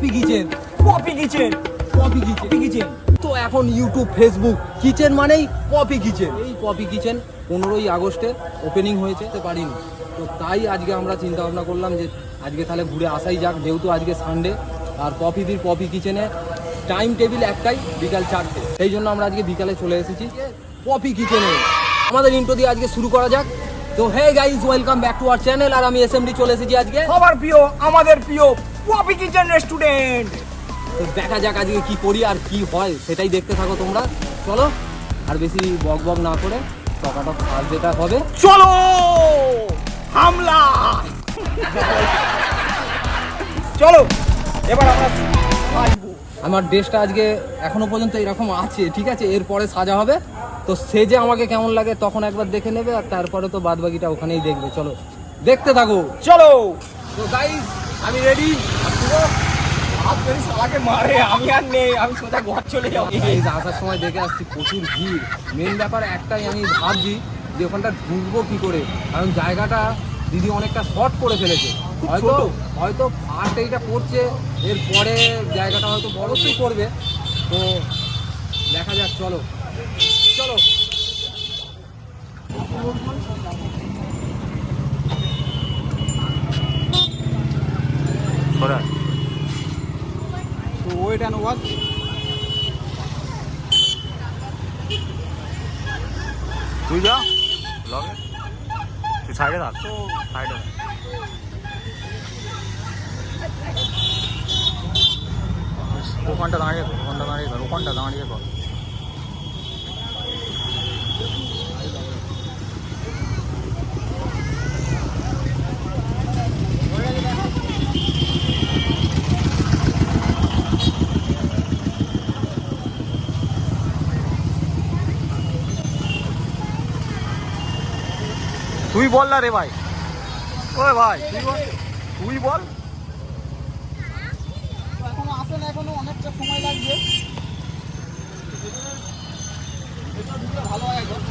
Poppy kitchen, Popy kitchen, Popy kitchen. তো এখন YouTube, Facebook, kitchen মানেই পপি কিচেন। এই পপি কিচেন 15ই আগস্টে ওপেনিং হয়েছে, তো পারিনি। তো তাই আজকে আমরা চিন্তা ভাবনা করলাম যে আজকে তাহলে ঘুরে আসাই যাক, যেহেতু আজকে সানডে। আর পপিদির পপি কিচেনে টাইম টেবিল একটাই, বিকাল 4টে। সেই জন্য আমরা আজকে বিকালে চলে এসেছি পপি কিচেনে। আমাদের ইন্ট্রো দিয়ে আজকে শুরু করা যাক। তো hey guys, welcome back to our channel. আর আমি এসএমডি চলে এসেছি আজকে সবার প্রিয়, আমাদের প্রিয় পপি কিচেন রেস্টুরেন্ট। তো দেখা যাক আজকে কি করি আর কি হয়, সেটাই দেখতে থাকো তোমরা। চলো, আর বেশি বক বক না করে টকাটক কাজ যেটা হবে, চলো হামলা। চলো এবার আমরা আসবো। আমার ড্রেসটা আজকে এখনো পর্যন্ত এরকম আছে, ঠিক আছে। এরপরে সাজা হবে, তো সেজে আমাকে কেমন লাগে তখন একবার দেখে নেবে, আর তারপরে তো বাদ বাকিটা ওখানেই দেখবে। চলো দেখতে থাকো। চলো। তো গাইস, আমি রেডি। শালাকে মারে, আমি আর নেই, আমি সোজা ঘর চলে যাবো। আসার সময় দেখে আসছি প্রচুর ভিড়। মেন ব্যাপার একটাই, আমি ভাবছি যে ওখানটা ঢুকবো কি করে, কারণ জায়গাটা দিদি অনেকটা শর্ট করে ফেলেছে। হয়তো ফার্স্ট এইটা পড়ছে, এরপরে জায়গাটা হয়তো বড়ই করবে। তো দেখা যাক, চলো চলো। So wait and watch. তুই যা লগে, তুই সাইডে থাক, সাইডে থাক। ওখানটা দাঁড়িয়ে কর, ওখানটা দাঁড়িয়ে কর, ওখানটা দাঁড়িয়ে কর। তুই বল না রে ভাই, ওই ভাই তুই বল। এখনো আসে না, এখনো অনেকটা সময় লাগবে। ভালো হয় এখন।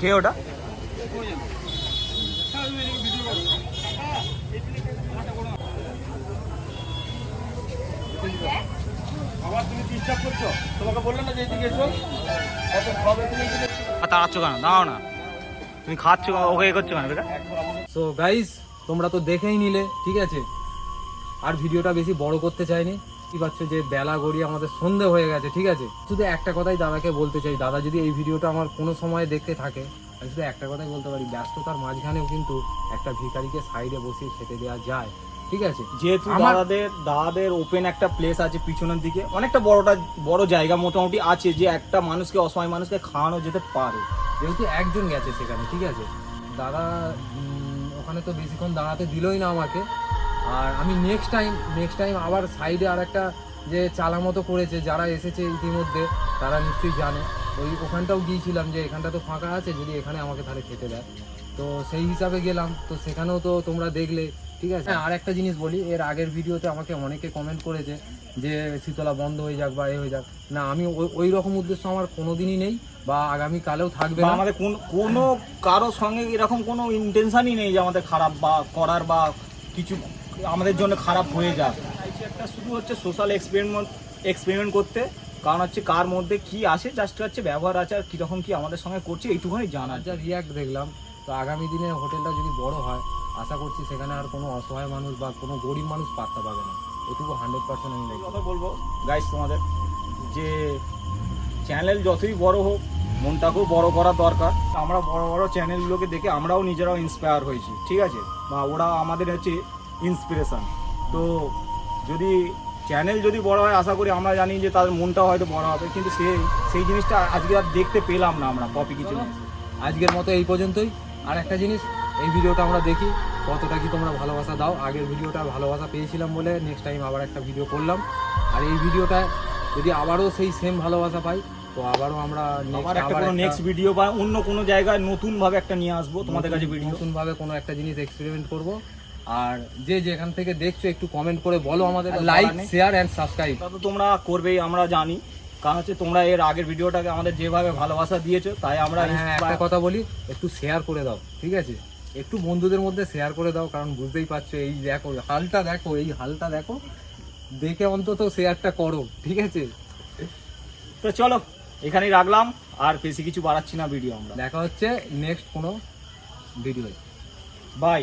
কে ওটা? আবার তুমি ডিস্টার্ব করছো, তোমাকে বললাম না যে এদিকে এসো। এত ভাবে তুমি তাড়াচ্ছ কেন? দাঁড়াও না, তুমি খাচ্ছ ওকে, এ করছো কেন বেটা? সো গাইস, তোমরা তো দেখেই নিলে, ঠিক আছে। আর ভিডিওটা বেশি বড় করতে চাইনি। কি পাচ্ছ যে বেলা গড়িয়ে আমাদের সন্ধে হয়ে গেছে, ঠিক আছে। শুধু একটা কথাই দাদাকে বলতে চাই, দাদা যদি এই ভিডিওটা আমার কোনো সময় দেখতে থাকে, আমি শুধু একটা কথাই বলতে পারি, ব্যস্ততার মাঝখানেও কিন্তু একটা ভিখারিকে সাইডে বসিয়ে খেতে দেওয়া যায়, ঠিক আছে। যেহেতু আমার দাদাদের ওপেন একটা প্লেস আছে পিছনের দিকে, অনেকটা বড় জায়গা মোটামুটি আছে, যে একটা মানুষকে, অসহায় মানুষকে খাওয়ানো যেতে পারে। যেহেতু একজন গেছে সেখানে, ঠিক আছে। দাদা ওখানে তো বেশিক্ষণ দাঁড়াতে দিলই না আমাকে। আর আমি নেক্সট টাইম আবার সাইডে আর একটা যে চালা মতো করেছে, যারা এসেছে ইতিমধ্যে তারা নিশ্চয়ই জানে, ওখানটাও গিয়েছিলাম যে এখানটা তো ফাঁকা আছে, যদি এখানে আমাকে তাহলে খেতে দেয়। তো সেই হিসাবে গেলাম, তো সেখানেও তো তোমরা দেখলে, ঠিক আছে। আর একটা জিনিস বলি, এর আগের ভিডিওতে আমাকে অনেকে কমেন্ট করেছে যে শীতলা বন্ধ হয়ে যাক বা এ হয়ে যাক। না, আমি ওই রকম উদ্দেশ্য আমার কোনোদিনই নেই, বা আগামীকালেও থাকবে না। আমাদের কোনো কারোর সঙ্গে এরকম কোনো ইন্টেনশনই নেই যে আমাদের খারাপ বা করার বা কিছু আমাদের জন্য খারাপ হয়ে যাক। এটা শুধু হচ্ছে সোশ্যাল এক্সপেরিমেন্ট করতে, কারণ হচ্ছে কার মধ্যে কি আসে, জাস্ট হচ্ছে ব্যবহার আছে আর কীরকম কি আমাদের সঙ্গে করছে এইটুকুনি জানা। আর যা রিয়াক্ট দেখলাম, তো আগামী দিনে হোটেলটা যদি বড় হয়, আশা করছি সেখানে আর কোনো অসহায় মানুষ বা কোনো গরিব মানুষ পাত্তা পাবে না, এটুকু 100% আমি এই দেখব। কথা বলবো গাইস তোমাদের, যে চ্যানেল যতই বড় হোক মনটাকেও বড় করা দরকার। আমরা বড় বড় চ্যানেলগুলোকে দেখে আমরাও নিজেরাও ইন্সপায়ার হয়েছি, ঠিক আছে, বা ওরা আমাদের হচ্ছে ইন্সপিরেশন। তো যদি চ্যানেল যদি বড় হয়, আশা করি আমরা জানি যে তাদের মনটাও হয়তো বড় হবে, কিন্তু সেই জিনিসটা আজকে আর দেখতে পেলাম না আমরা কপি কিছু। আজকের মতো এই পর্যন্তই। আর একটা জিনিস, এই ভিডিওটা আমরা দেখি কতটা কি তোমরা ভালোবাসা দাও। আগের ভিডিওটা ভালোবাসা পেয়েছিলাম বলে নেক্সট টাইম আবার একটা ভিডিও করলাম, আর এই ভিডিওটা যদি আবারও সেই সেম ভালোবাসা পাই, তো আবারও আমরা আবার একটা কোনো নেক্সট ভিডিও বা অন্য কোনো জায়গায় নতুনভাবে একটা নিয়ে আসবো তোমাদের কাছে ভিডিও, নতুনভাবে কোনো একটা জিনিস এক্সপেরিমেন্ট করব। আর যে যেখান থেকে দেখছো একটু কমেন্ট করে বলো আমাদের, লাইক শেয়ার অ্যান্ড সাবস্ক্রাইব। তা তো তোমরা করবেই আমরা জানি, কারণ হচ্ছে তোমরা এর আগের ভিডিওটাকে আমাদের যেভাবে ভালোবাসা দিয়েছো, তাই আমরা হ্যাঁ, একটা কথা বলি, একটু শেয়ার করে দাও, ঠিক আছে, একটু বন্ধুদের মধ্যে শেয়ার করে দাও, কারণ বুঝতেই পারছো এই দেখো হালটা দেখো, এই হালটা দেখো, দেখে অন্তত শেয়ারটা করো, ঠিক আছে। তো চলো এখানেই রাখলাম, আর বেশি কিছু বাড়াচ্ছি না ভিডিও আমরা। দেখা হচ্ছে নেক্সট কোনো ভিডিও। বাই।